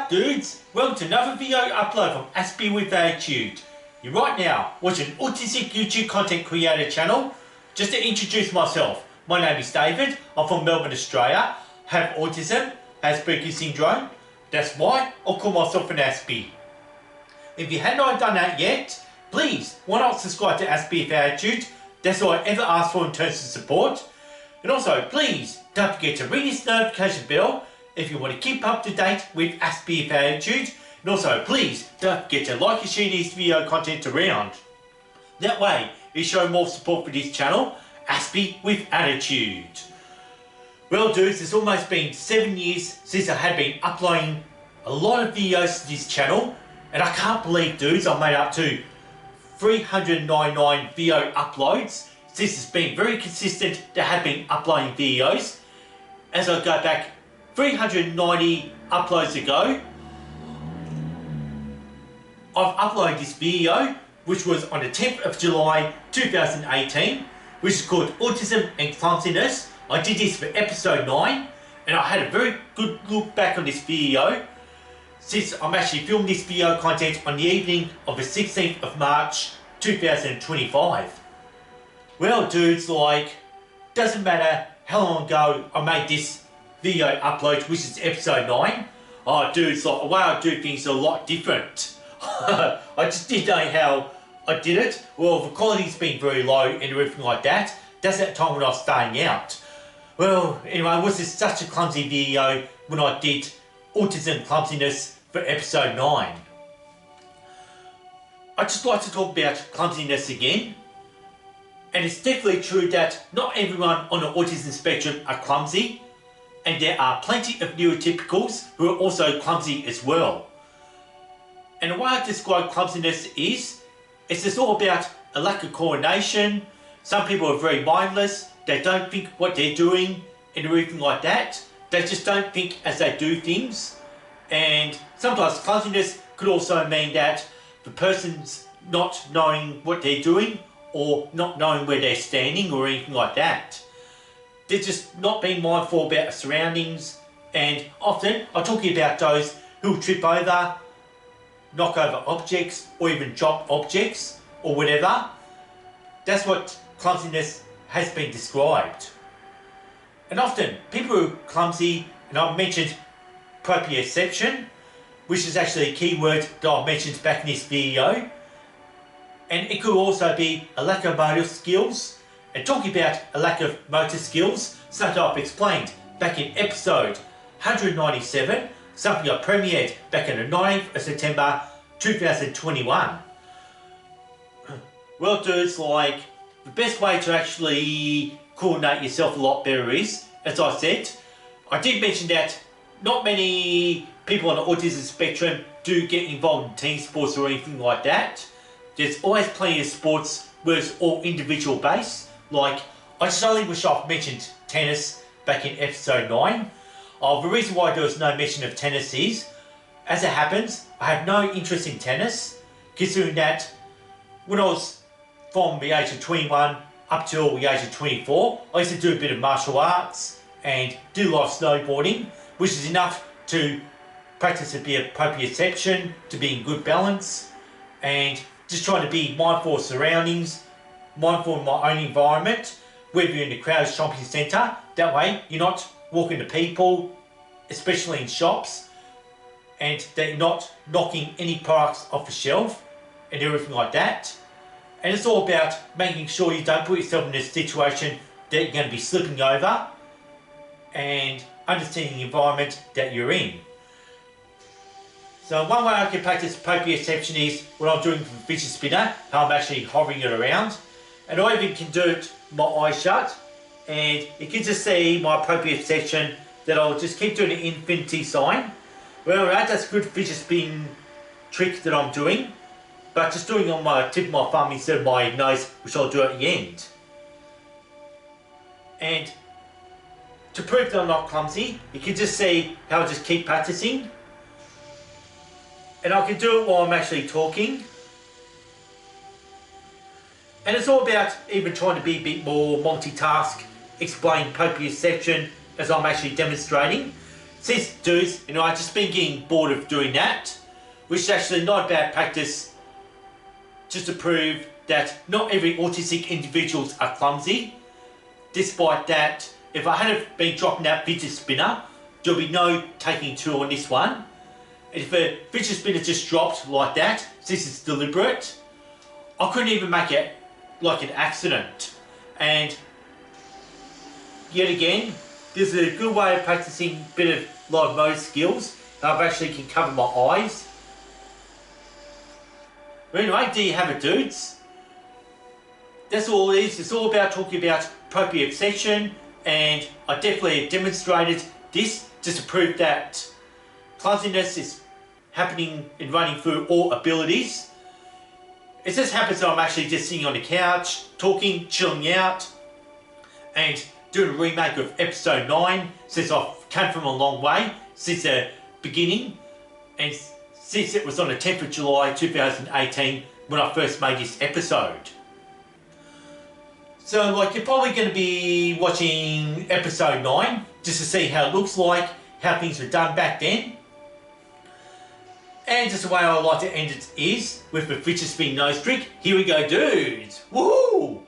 up, dudes? Welcome to another video upload from Aspie with Attitude. You're right now watching an autistic YouTube content creator channel. Just to introduce myself, my name is David. I'm from Melbourne, Australia. Have autism, Asperger's syndrome. That's why I'll call myself an Aspie. If you haven't done that yet, please, why not subscribe to Aspie with Attitude? That's all I ever ask for in terms of support. And also, please, don't forget to ring this notification bell if you want to keep up to date with Aspie with Attitude. And also, please, don't forget to like and share this video content around. That way, you show more support for this channel, Aspie with Attitude. Well, dudes, it's almost been 7 years since I had been uploading a lot of videos to this channel. And I can't believe, dudes, I made up to 399 video uploads. Since it's been very consistent to have been uploading videos. As I go back 390 uploads ago, I've uploaded this video, which was on the 10th of July 2018, which is called Autism and Clumsiness. I did this for episode 9, and I had a very good look back on this video, since I'm actually filming this video content on the evening of the 16th of March 2025. Well, dudes, doesn't matter how long ago I made this video upload, which is episode 9. Oh, dudes, the way I do things is a lot different. I just didn't know how I did it. Well, the quality's been very low and everything like that. That's that time when I was starting out. Well, anyway, it was just such a clumsy video when I did Autism and Clumsiness for episode 9. I'd just like to talk about clumsiness again. And it's definitely true that not everyone on the autism spectrum are clumsy, and there are plenty of neurotypicals who are also clumsy as well. And the way I describe clumsiness is, it's just all about a lack of coordination. Some people are very mindless, they don't think what they're doing and everything like that. They just don't think as they do things. And sometimes clumsiness could also mean that the person's not knowing what they're doing, or not knowing where they're standing or anything like that. They're just not being mindful about the surroundings, and often I'm talking about those who trip over, knock over objects, or even drop objects or whatever. That's what clumsiness has been described. And often people who are clumsy, and I've mentioned proprioception, which is actually a keyword that I mentioned back in this video. And it could also be a lack of motor skills. And talking about a lack of motor skills, something I've explained back in episode 197, something I premiered back on the 9th of September 2021. Well, dudes, the best way to actually coordinate yourself a lot better is, as I said, I did mention that not many people on the autism spectrum do get involved in team sports or anything like that. There's always plenty of sports where it's all individual based. I just only wish I've mentioned tennis back in episode 9. The reason why there was no mention of tennis is, as it happens, I have no interest in tennis, considering that when I was from the age of 21 up till the age of 24, I used to do a bit of martial arts and do a lot of snowboarding, which is enough to practice a bit of proprioception, to be in good balance, and just trying to be mindful of surroundings, mindful of my own environment, whether you're in the crowded shopping centre. That way you're not walking to people, especially in shops, and they're not knocking any products off the shelf and everything like that. And it's all about making sure you don't put yourself in a situation that you're going to be slipping over, and understanding the environment that you're in. So one way I can practice proprioception is when I'm doing the fidget spinner, how I'm actually hovering it around. And I even can do it with my eyes shut, and you can just see my proprioception that I'll just keep doing the infinity sign. Well, that's a good fidget spin trick that I'm doing, but just doing it on my tip of my thumb instead of my nose, which I'll do at the end. And to prove that I'm not clumsy, you can just see how I just keep practicing. And I can do it while I'm actually talking. And it's all about even trying to be a bit more multitask, explain proprioception as I'm actually demonstrating. since dudes, you know, I've just been getting bored of doing that, which is actually not a bad practice, just to prove that not every autistic individuals are clumsy. Despite that, if I hadn't been dropping that fidget spinner, there'll be no taking two on this one. And if a fidget spinner just dropped like that, since it's deliberate, I couldn't even make it like an accident. And yet again, this is a good way of practicing a bit of live motor skills. I've actually can cover my eyes. But anyway, there you have it, dudes. That's all it is. It's all about talking about proprioception, and I definitely have demonstrated this just to prove that clumsiness is happening and running through all abilities. It just happens that I'm actually just sitting on the couch, talking, chilling out, and doing a remake of episode 9, since I've come from a long way since the beginning, and since it was on the 10th of July 2018 when I first made this episode. So like, you're probably going to be watching episode 9 just to see how it looks like, how things were done back then. And just the way I like to end it is with the fidget spin nose trick. Here we go, dudes! Woohoo!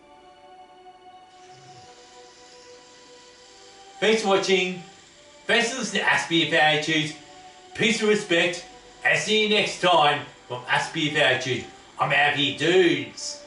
Thanks for watching. Thanks for listening to Aspie of Attitude. Peace and respect. And see you next time from Aspie of Attitude. I'm out here, dudes.